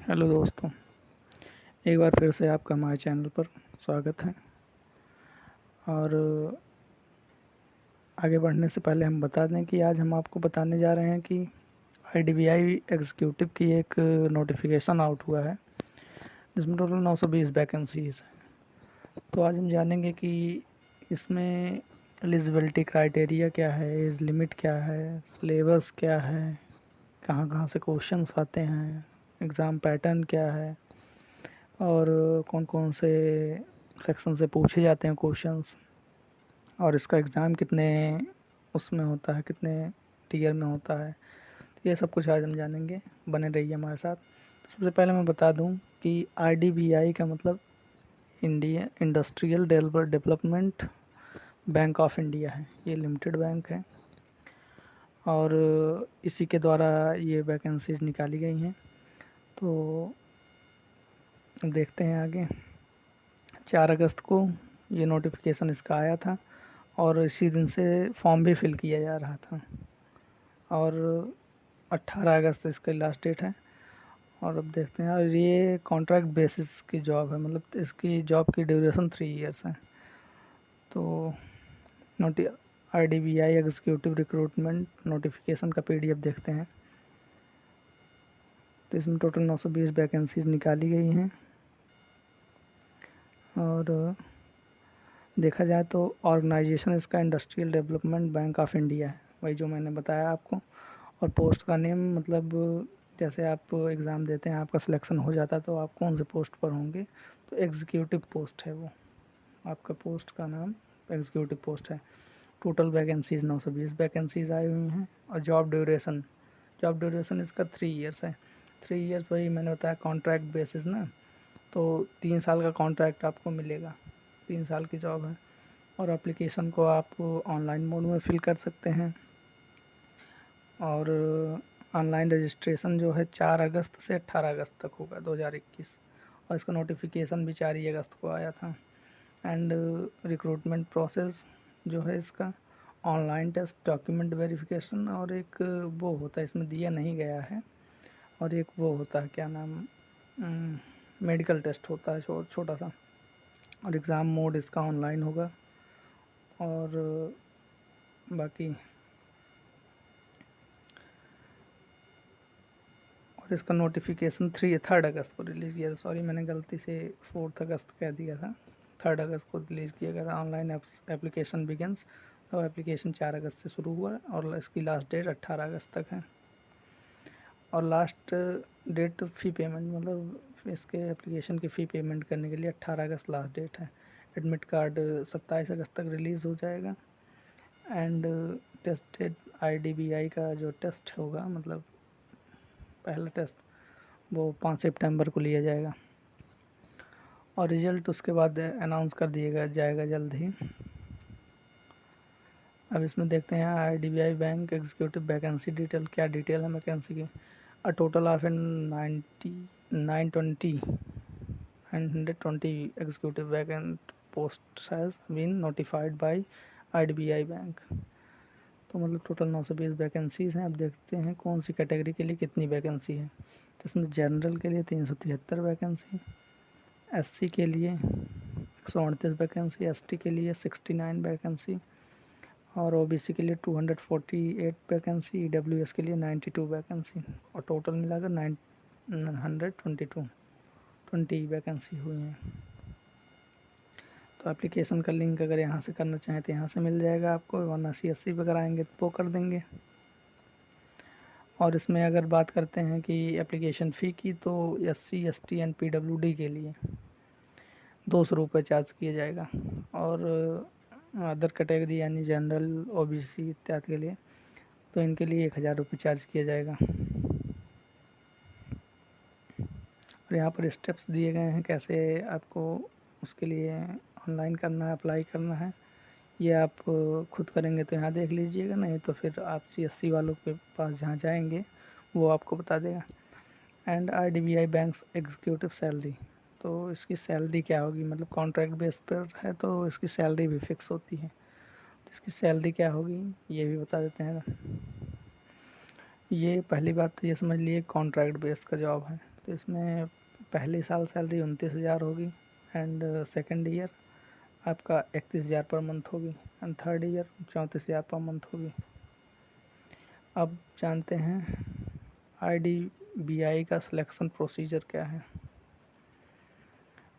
Hello दोस्तों, एक बार फिर से आपका हमारे चैनल पर स्वागत है। और आगे बढ़ने से पहले हम बता दें कि आज हम आपको बताने जा रहे हैं कि आईडीबीआई एग्जीक्यूटिव की एक नोटिफिकेशन आउट हुआ है जिसमें टोटल 920 वैकेंसीज हैं। तो आज हम जानेंगे कि इसमें एलिजिबिलिटी क्राइटेरिया क्या है, एज लिमिट क्या है, सिलेबस क्या है, कहाँ कहाँ से क्वेश्चंस आते हैं, एग्ज़ाम पैटर्न क्या है और कौन कौन से सेक्शन से पूछे जाते हैं क्वेश्चंस, और इसका एग्ज़ाम कितने उसमें होता है, कितने टीयर में होता है। तो ये सब कुछ आज हम जानेंगे, बने रहिए हमारे साथ। तो सबसे पहले मैं बता दूं कि आईडीबीआई का मतलब India industrial development bank of India है। ये लिमिटेड बैंक है और इसी के द्वारा ये वैकेंसीज निकाली गई हैं। तो देखते हैं आगे। 4 अगस्त को ये नोटिफिकेशन इसका आया था और इसी दिन से फॉर्म भी फिल किया जा रहा था और 18 अगस्त इसका लास्ट डेट है। और अब देखते हैं, और ये कॉन्ट्रैक्ट बेसिस की जॉब है, मतलब इसकी जॉब की ड्यूरेशन 3 इयर्स है। तो नोटि आईडीबीआई एग्जीक्यूटिव रिक्रूटमेंट नोटिफिकेशन का पीडीएफ देखते हैं। तो इसमें टोटल 920 वैकेंसीज निकाली गई हैं और देखा जाए तो ऑर्गेनाइजेशन इसका industrial development bank of India है, वही जो मैंने बताया आपको। और पोस्ट का नेम, मतलब जैसे आप एग्ज़ाम देते हैं, आपका सिलेक्शन हो जाता है तो आप कौन से पोस्ट पर होंगे, तो एग्जीक्यूटिव पोस्ट है वो, आपका पोस्ट का नाम एग्जीक्यूटिव पोस्ट है। टोटल वैकेंसीज 920 वैकेंसीज आई हुई हैं। और जॉब ड्यूरेशन इसका 3 इयर्स है। 3 इयर्स वही मैंने बताया, कॉन्ट्रैक्ट बेसिस ना, तो 3 साल का कॉन्ट्रैक्ट आपको मिलेगा, 3 साल की जॉब है। और एप्लीकेशन को आप ऑनलाइन मोड में फिल कर सकते हैं। और ऑनलाइन रजिस्ट्रेशन जो है 4 अगस्त से 18 अगस्त तक होगा 2021। और इसका नोटिफिकेशन भी 4 ही अगस्त को आया था। एंड रिक्रूटमेंट प्रोसेस जो है इसका ऑनलाइन टेस्ट, डॉक्यूमेंट वेरिफिकेशन, और एक वो होता है, इसमें दिया नहीं गया है, और एक वो होता है, क्या नाम, मेडिकल टेस्ट होता है छोटा सा। और एग्ज़ाम मोड इसका ऑनलाइन होगा। और बाकी और इसका नोटिफिकेशन 3 अगस्त को रिलीज़ किया था। सॉरी, मैंने गलती से 4 अगस्त कह दिया था। 3 अगस्त को रिलीज़ किया गया था। ऑनलाइन एप्लीकेशन बिगेंस, तो एप्लीकेशन 4 अगस्त से शुरू हुआ और इसकी लास्ट डेट 18 अगस्त तक है। और लास्ट डेट फ़ी पेमेंट, मतलब इसके एप्लीकेशन की फ़ी पेमेंट करने के लिए 18 अगस्त लास्ट डेट है। एडमिट कार्ड 27 अगस्त तक रिलीज़ हो जाएगा। एंड टेस्ट डेट आईडीबीआई का जो टेस्ट होगा, मतलब पहला टेस्ट, वो 5 सितंबर को लिया जाएगा। और रिज़ल्ट उसके बाद अनाउंस कर दिया जाएगा जल्द ही। अब इसमें देखते हैं IDBI bank executive vacancy detail. क्या डिटेल है वैकेंसी की? A total of 920 executive vacant post has been notified by IDBI bank. तो मतलब टोटल 920 वैकेंसीज़ हैं। अब देखते हैं कौन सी कैटेगरी के लिए कितनी वैकेंसी है। तो इसमें जनरल के लिए 373 वैकेंसी, एससी के लिए 138 वैकेंसी, एसटी के लिए 69 वैकेंसी, और ओबीसी के लिए 248 वैकेंसी, ईडब्ल्यूएस के लिए 92 वैकेंसी, और टोटल मिलाकर 920 वैकेंसी हुई हैं। तो एप्लीकेशन का लिंक अगर यहाँ से करना चाहें तो यहाँ से मिल जाएगा आपको, वरना CSC पर कराएंगे तो वो कर देंगे। और इसमें अगर बात करते हैं कि एप्लीकेशन फ़ी की, तो SC ST एंड PWD के लिए 200 रुपये चार्ज किया जाएगा। और अदर कैटेगरी यानी जनरल, ओबीसी इत्यादि के लिए, तो इनके लिए 1000 रुपये चार्ज किया जाएगा। और यहाँ पर स्टेप्स दिए गए हैं कैसे आपको उसके लिए ऑनलाइन करना है, अप्लाई करना है। ये आप खुद करेंगे तो यहाँ देख लीजिएगा, नहीं तो फिर आप CSC वालों के पास जहाँ जाएंगे वो आपको बता देगा। And IDBI banks executive salary, तो इसकी सैलरी क्या होगी, मतलब कॉन्ट्रैक्ट बेस पर है तो इसकी सैलरी भी फिक्स होती है। तो इसकी सैलरी क्या होगी ये भी बता देते हैं। ये पहली बात तो ये समझ लिए कॉन्ट्रैक्ट बेस्ड का जॉब है, तो इसमें पहले साल सैलरी 29,000 होगी एंड सेकेंड ईयर आपका 31,000 पर मंथ होगी and third year 34,000 per month होगी। अब जानते हैं IDBI का सिलेक्शन प्रोसीजर क्या है।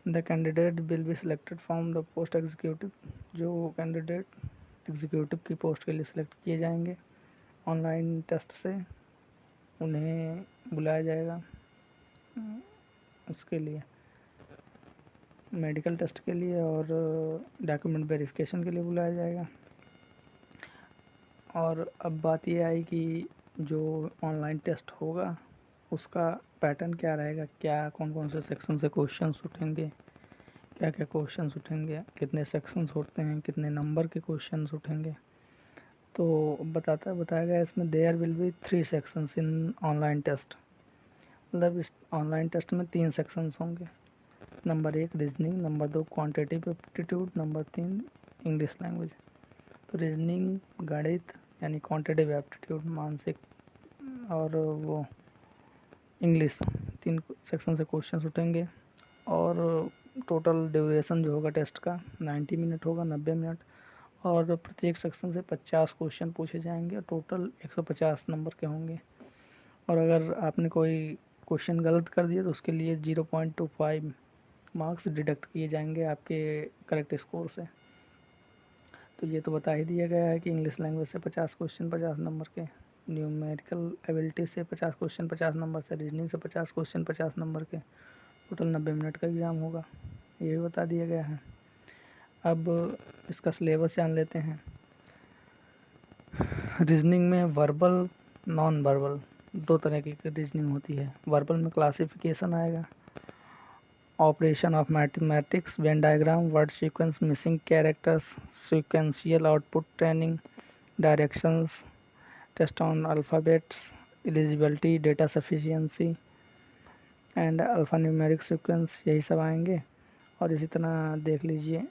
The candidate will be selected from the post executive, जो कैंडिडेट एग्जीक्यूटिव की पोस्ट के लिए सिलेक्ट किए जाएंगे ऑनलाइन टेस्ट से उन्हें बुलाया जाएगा उसके लिए मेडिकल टेस्ट के लिए और डॉक्यूमेंट वेरिफिकेशन के लिए बुलाया जाएगा। और अब बात यह आई कि जो ऑनलाइन टेस्ट होगा उसका पैटर्न क्या रहेगा, क्या कौन कौन से सेक्शन से क्वेश्चंस उठेंगे, क्या क्या क्वेश्चंस उठेंगे, कितने सेक्शंस होते हैं, कितने नंबर के क्वेश्चंस उठेंगे। तो बताया गया इसमें there will be 3 sections in online test, मतलब इस ऑनलाइन टेस्ट में 3 सेक्शंस होंगे। Number 1 reasoning, number 2 quantitative aptitude, number 3 English language. तो रीजनिंग गणित यानी क्वांटिटेटिव एप्टीट्यूड मानसिक और वो इंग्लिश, 3 सेक्शन से क्वेश्चंस उठेंगे और टोटल ड्यूरेशन जो होगा टेस्ट का 90 मिनट होगा, 90 मिनट, और प्रत्येक सेक्शन से 50 क्वेश्चन पूछे जाएंगे और टोटल 150 नंबर के होंगे। और अगर आपने कोई क्वेश्चन गलत कर दिया तो उसके लिए 0.25 मार्क्स डिडक्ट किए जाएंगे आपके करेक्ट स्कोर से। तो ये तो बता ही दिया गया है कि इंग्लिश लैंग्वेज से 50 क्वेश्चन 50 नंबर के, न्यूमेरिकल एबिलिटी से 50 क्वेश्चन 50 नंबर से, रीजनिंग से 50 क्वेश्चन 50 नंबर के, टोटल 90 मिनट का एग्ज़ाम होगा, ये भी बता दिया गया है। अब इसका सिलेबस जान लेते हैं। रीजनिंग में वर्बल नॉन वर्बल 2 तरह की रीजनिंग होती है। वर्बल में क्लासिफिकेशन आएगा, operation of mathematics, Venn diagram, word sequence, missing characters, sequential output training, directions, test on alphabets, eligibility, data sufficiency and alpha numeric sequence, यही सब आएंगे। और इसी तरह देख लीजिए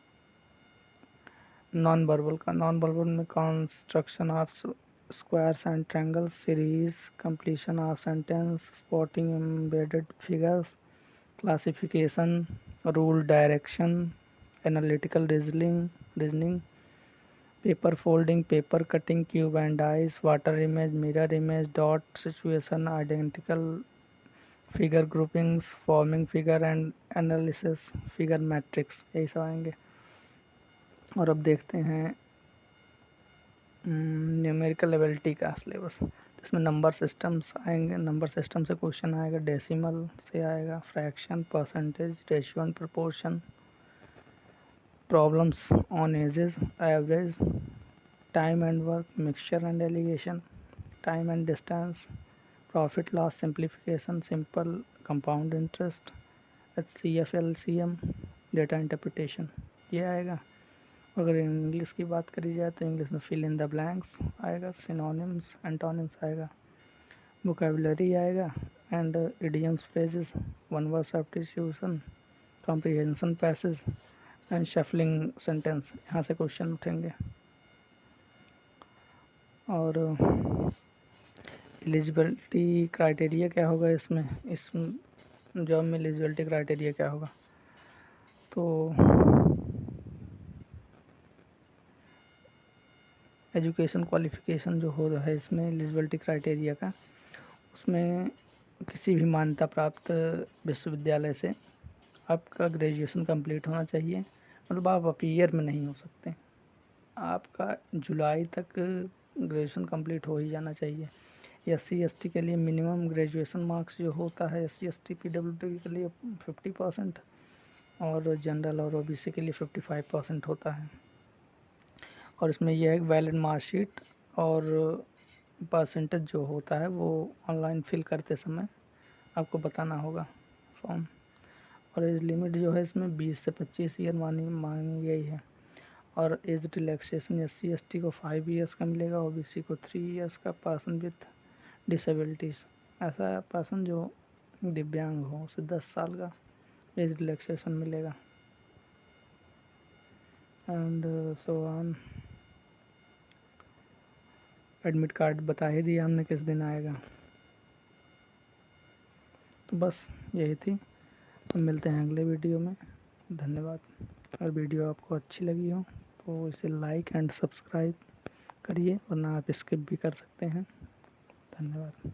नॉन वर्बल का। नॉन वर्बल में construction of squares and triangles, series, completion of sentence, spotting embedded figures, classification, rule direction, analytical reasoning, paper folding, paper cutting, cube and dice, water image, mirror image, dot situation, identical figure groupings, forming figure and analysis, figure matrix, यही सब आएंगे। और अब देखते हैं numerical ability का syllabus. इसमें number systems आएंगे, नंबर सिस्टम से क्वेश्चन आएगा, डेसिमल से आएगा, fraction, percentage, ratio and proportion, problems on edges, average, time and work, mixture and allegation, time and distance, profit loss simplification, simple compound interest, HCF LCM, data interpretation, ये आएगा। अगर English की बात करी जाए तो इंग्लिश में फिल इन द ब्लैंक्स आएगा, सिनोनिम्स, एंटोनिम्स आएगा, वोकैबुलरी आएगा and idioms, phrases, one word substitution, comprehension passage and shuffling sentence, यहाँ से क्वेश्चन उठेंगे। और एलिजिबिलिटी क्राइटेरिया क्या होगा इसमें, इस जॉब में एलिजिबिलिटी क्राइटेरिया क्या होगा, तो एजुकेशन क्वालिफ़िकेशन जो हो रहा है इसमें एलिजिबिलिटी क्राइटेरिया का, उसमें किसी भी मान्यता प्राप्त विश्वविद्यालय से आपका ग्रेजुएशन कंप्लीट होना चाहिए, मतलब आप अपीयर में नहीं हो सकते, आपका जुलाई तक ग्रेजुएशन कंप्लीट हो ही जाना चाहिए। SC ST के लिए मिनिमम ग्रेजुएशन मार्क्स जो होता है SC ST PWD के लिए 50% और जनरल और OBC के लिए 55% होता है। और इसमें यह है वैलिड मार्कशीट और परसेंटेज जो होता है वो ऑनलाइन फिल करते समय आपको बताना होगा फॉर्म। और एज लिमिट जो है इसमें 20 से 25 ईयर मांगी गई है। और एज रिलैक्सेशन SC ST को 5 ईयर्स का मिलेगा, OBC को 3 ईयर्स का, पर्सन विथ डिसेबिलिटीज़, ऐसा पर्सन जो दिव्यांग हो उसे 10 साल का एज रिलैक्सेशन मिलेगा and so on. Admit card बता ही दिया हमने किस दिन आएगा। तो बस यही थी। अब मिलते हैं अगले वीडियो में। धन्यवाद। अगर वीडियो आपको अच्छी लगी हो तो इसे लाइक एंड सब्सक्राइब करिए, वरना आप स्किप भी कर सकते हैं। धन्यवाद।